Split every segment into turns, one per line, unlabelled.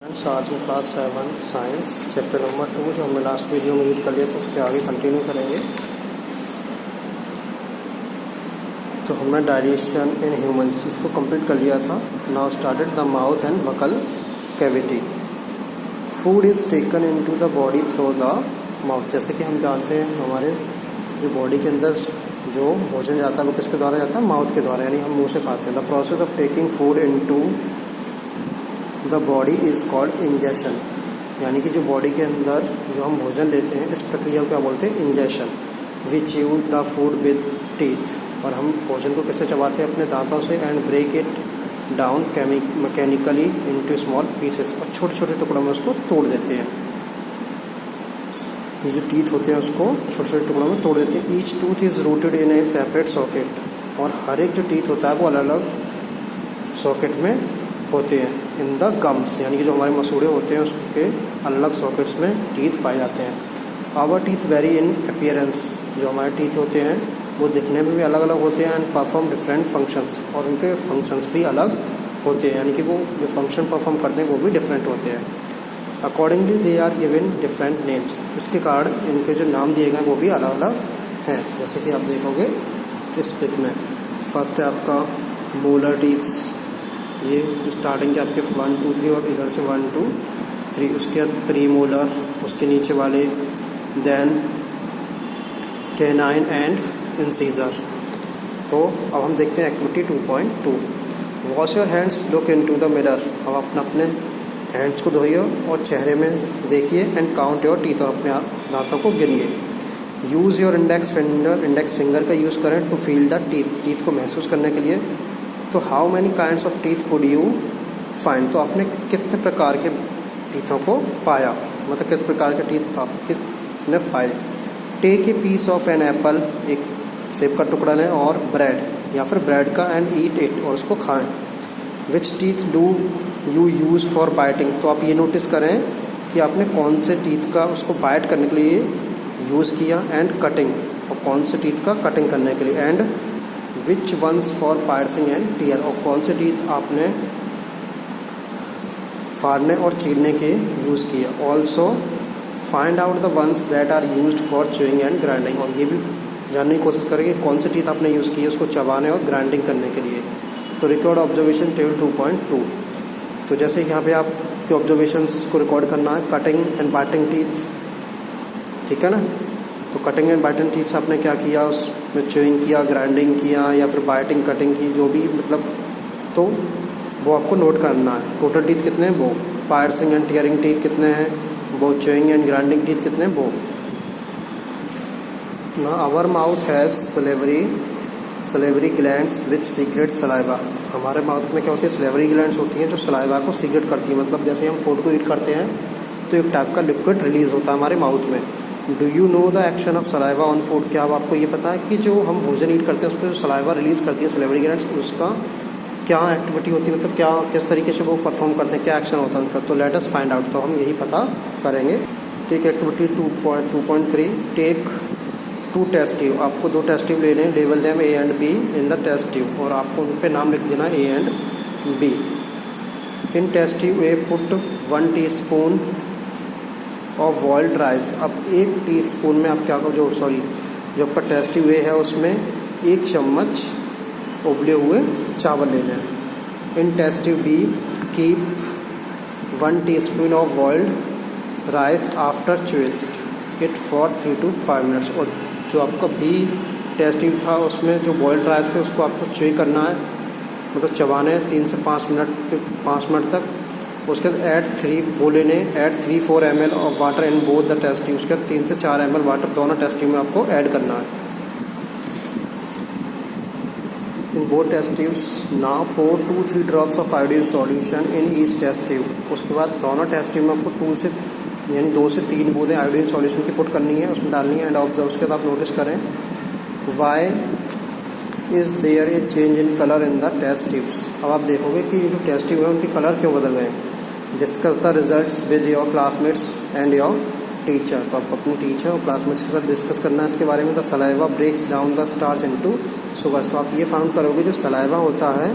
Friends, आज में class 7 science chapter number 2 जो हमने लास्ट वीडियो में रीड कर लिया था उसके आगे कंटिन्यू करेंगे। तो हमने डाइजेशन इन ह्यूमंस इसको कंप्लीट कर लिया था। Now started the mouth and buccal cavity. Food is taken into the body through the mouth. जैसे कि हम जानते हैं हमारे जो बॉडी के अंदर जो भोजन जाता है वो किसके द्वारा जाता है? माउथ के द्वारा, यानी हम मुंह से खाते हैं। The process of taking food into the body is called ingestion. यानी कि जो बॉडी के अंदर जो हम भोजन लेते हैं इस प्रक्रिया को क्या बोलते हैं? Ingestion. We chew the food with teeth. और हम भोजन को कैसे चबाते हैं? अपने दांतों से। And break it down mechanically into small pieces. और छोटे छोटे टुकड़ों में उसको तोड़ देते हैं। ये जो टीथ होते हैं उसको छोटे छोटे टुकड़ों में तोड़ देते हैं। Each tooth is rooted in A separate socket. और हर एक जो टीथ होता है वो अलग अलग सॉकेट में होते हैं। इन द गम्स, यानी कि जो हमारे मसूड़े होते हैं उसके अलग अलग सॉकेट्स में टीथ पाए जाते हैं। Our teeth very in appearance. जो हमारे टीथ होते हैं वो दिखने में भी अलग अलग होते हैं। And perform different functions. और उनके फंक्शंस भी अलग होते हैं, यानी कि वो जो फंक्शन परफॉर्म करते हैं वो भी डिफरेंट होते हैं। Accordingly they are given different names. इसके कारण इनके जो नाम दिए गए वो भी अलग अलग हैं। जैसे कि आप देखोगे इस पिक में, फर्स्ट है आपका मोलर टीथ्स। ये स्टार्टिंग के आपके 1 2 3 और इधर से 1 2 3। उसके बाद प्री मोलर, उसके नीचे वाले, देन कैनाइन एंड इंसीजर। तो अब हम देखते हैं activity 2.2। Wash your hands, look into the mirror. अब अपने हैंड्स को धोइए और चेहरे में देखिए। And count your teeth. और अपने दांतों को गिनिए। यूज़ योर इंडेक्स फिंगर का यूज़ करें टू फील द टीथ को महसूस करने के लिए। तो how many kinds of teeth could you find. तो आपने कितने प्रकार के टीथों को पाया, मतलब कितने प्रकार के टीथ आप किसने पाए। Take a piece of an apple. एक सेब का टुकड़ा लें और ब्रेड या फिर ब्रेड का, एंड ईट इट। और उसको खाएं। Which teeth do you use for biting. तो आप ये नोटिस करें कि आपने कौन से टीथ का उसको बाइट करने के लिए यूज़ किया। एंड कटिंग, और कौन से टीथ का कटिंग करने के लिए। And which ones for piercing and tear. और कौन से टीथ आपने फाड़ने और चीरने के यूज़ किया। Also find out the ones that are used for chewing and grinding. और ये भी जानने की कोशिश करें कि कौन से टीथ आपने यूज़ किए उसको चबाने और ग्राइंडिंग करने के लिए। तो रिकॉर्ड ऑब्जर्वेशन टेबल 2.2। तो जैसे यहाँ पे आपके ऑब्जर्वेशंस को रिकॉर्ड करना है। कटिंग एंड बाइटिंग टीथ, ठीक है ना। तो कटिंग एंड बाइटिंग टीथ से आपने क्या किया, उसमें च्यूइंग किया, ग्राइंडिंग किया, या फिर बाइटिंग कटिंग की, जो भी मतलब, तो वो आपको नोट करना है। टोटल टीथ कितने हैं वो। पार्सिंग एंड टीयरिंग टीथ कितने हैं वो। च्यूइंग एंड ग्राइंडिंग टीथ कितने हैं वो। ना our mouth has salivary glands which secrete saliva. हमारे माउथ में क्या होती है? सलेवरी ग्लैंड्स होती हैं जो सलाइवा को सीक्रेट करती है। मतलब जैसे हम फूड को ईट करते हैं तो एक टाइप का लिक्विड रिलीज होता है हमारे माउथ में। Do you know the action of saliva on food. क्या अब आपको ये पता है कि जो हम भोजन ईट करते हैं उस पर जो सलाइवा रिलीज करती है सलेवरी ग्लैंड्स, उसका क्या एक्टिविटी होती है, मतलब क्या किस तरीके से वो परफॉर्म करते हैं, क्या एक्शन होता है उनका। तो लेट अस फाइंड आउट। तो हम यही पता करेंगे। Take activity 2.3। Take 2 test tube. आपको 2 टेस्ट ट्यूब लेने हैं। लेवल them A and B in the test tube. और आपको उन पर नाम लिख देना A and B. In test tube A put 1 teaspoon of boiled rice. अब 1 टीस्पून में आप क्या करो, जो आपका टेस्ट ट्यूब ए है उसमें 1 चम्मच उबले हुए चावल ले लें। In test tube be keep 1 teaspoon of boiled rice after twist it for 3 to 5 minutes. और जो आपका बी टेस्ट ट्यूब था उसमें जो बॉइल्ड राइस थे उसको आपको च्यूई करना है, मतलब चबाने हैं 3 से 5 मिनट तक। उसके बाद add 3-4 ml of water in both the test tube. उसके बाद 3 से 4 ml वाटर दोनों टेस्ट ट्यूब में आपको ऐड करना है। In both test tubes now pour 2-3 drops of iodine solution in each test tube. उसके बाद दोनों टेस्ट ट्यूब में आपको 2 से 3 बूंदें आयोडीन सॉल्यूशन की पुट करनी है, उसमें डालनी है। And observe. उसके बाद आप नोटिस करें why is there a change in colour in the test tubes. अब आप देखोगे कि ये जो टेस्ट ट्यूब है उनके कलर क्यों बदल गए। Discuss the results with your classmates and your teacher. तो आपको अपने टीचर और क्लासमेट्स के साथ डिस्कस करना है इसके बारे में। The saliva breaks down the starch into sugars. तो आप ये फाउंड करोगे जो सलाइवा होता है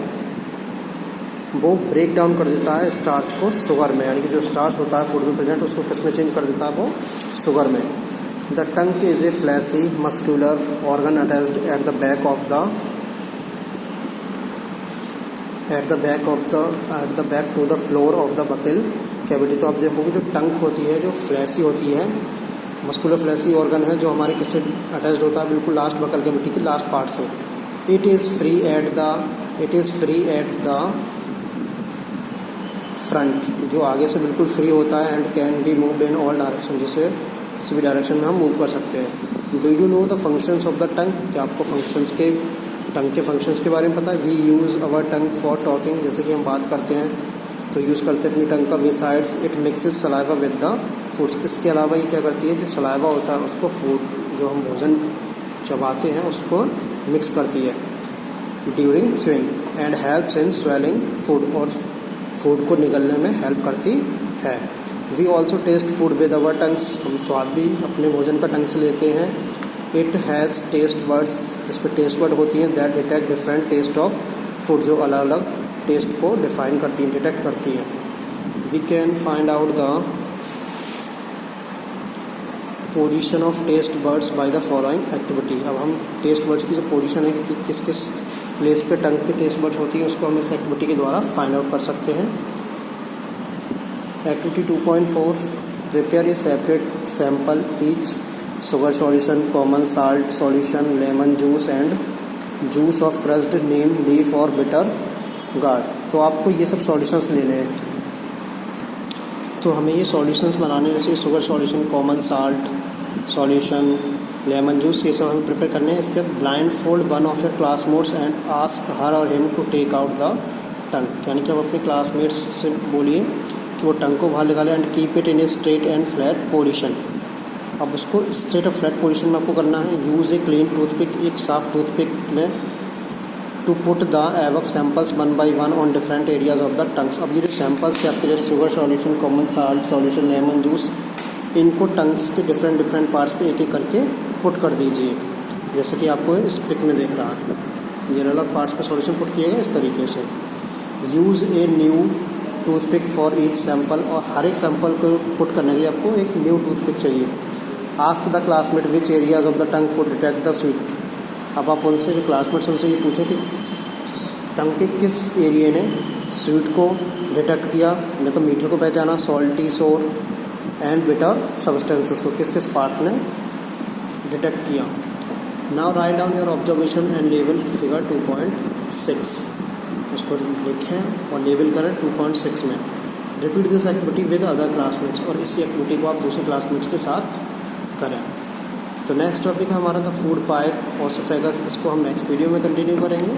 वो ब्रेक डाउन कर देता है स्टार्च को शुगर में, यानी कि जो स्टार्च होता है फूड में प्रेजेंट उसको किस में चेंज कर देता है, वो शुगर में। The tongue is a fleshy muscular organ attached at the back to the floor of the buccal cavity. तो आप देखोगे जो टंग होती है, जो फ्लैशी होती है, मस्कुलर फ्लैशी ऑर्गन है, जो हमारे किससे अटैच्ड होता है, बिल्कुल लास्ट बकल कैविटी के लास्ट पार्ट से। It is free at the front, जो आगे से बिल्कुल फ्री होता है, and can be moved in all direction, जिसे किसी भी डायरेक्शन में हम मूव कर सकते हैं। Do you know the functions of the tongue? क्या आपको टंग के फंक्शंस के बारे में पता है? We use our tongue for talking, जैसे कि हम बात करते हैं तो यूज़ करते हैं अपनी टंग का। Besides it mixes saliva with the foods, इसके अलावा ये क्या करती है, जो सलाइवा होता है उसको फूड, जो हम भोजन चबाते हैं उसको मिक्स करती है during chewing, and helps in swallowing food, और फूड को निगलने में हेल्प करती है। We also taste food with our tongues, हम स्वाद भी अपने भोजन का टंग से लेते हैं। इट हैज़ टेस्ट बर्ड्स, इस पर टेस्ट बर्ड होती हैं that detect different taste of food, जो अलग अलग टेस्ट को डिफाइन करती हैं, डिटेक्ट करती हैं। We can find out the position of taste buds by the following activity. अब हम टेस्ट बर्ड्स की जो पोजीशन है कि किस किस प्लेस पे टंग के टेस्ट बर्ड्स होती हैं उसको हम इस एक्टिविटी के द्वारा फाइंड आउट कर सकते हैं। Activity 2.4 prepare a separate sample each sugar solution, common salt solution, lemon juice and juice of crushed neem leaf or bitter gourd। तो आपको ये सब सॉल्यूशंस लेने हैं। तो हमें ये सॉल्यूशंस बनाने, जैसे sugar solution, common salt solution, lemon juice, ये सब हमें प्रिपेयर करने हैं। इसके बाद blindfold one of your classmates and ask her और him to take out the tongue, यानी कि आप अपने क्लासमेट्स से बोलिए कि वो टंग को बाहर निकालें, and keep it in a straight and flat position. अब उसको स्ट्रेट और फ्लैट पोजीशन में आपको करना है। यूज़ ए क्लीन टूथपिक, एक साफ टूथपिक लें, to put the above samples one by one on different areas of the tongues. अब ये जो सैंपल्स थे आपके, जैसे sugar solution, common salt solution, lemon juice, इनको टंग्स के डिफरेंट पार्ट्स पे एक एक करके पुट कर दीजिए, जैसे कि आपको इस पिक में देख रहा है। ये अलग अलग पार्ट्स पे सॉल्यूशन पुट किए गए इस तरीके से। Use a new toothpick for each sample, और हर एक सैंपल को पुट करने के लिए आपको एक न्यू टूथपिक चाहिए। Ask the classmate which areas of the tongue को डिटेक्ट द स्वीट। अब आप उनसे, जो क्लासमेट्स उनसे ये पूछें कि टंग के किस एरिया ने स्वीट को डिटेक्ट किया, मतलब मीठे को पहचाना, सॉल्टी, सोर एंड बिटर सब्सटेंसेस को किस किस पार्ट ने डिटेक्ट किया। Now write down your observation and level figure 2.6, उसको लिखें और लेवल करें 2.6 में। Repeat this activity with other classmates, और इसी एक्टिविटी को आप दूसरे क्लासमेट्स के साथ करें। तो नेक्स्ट टॉपिक हमारा था फूड पाइप ऑसोफेगस, इसको हम नेक्स्ट वीडियो में कंटिन्यू करेंगे।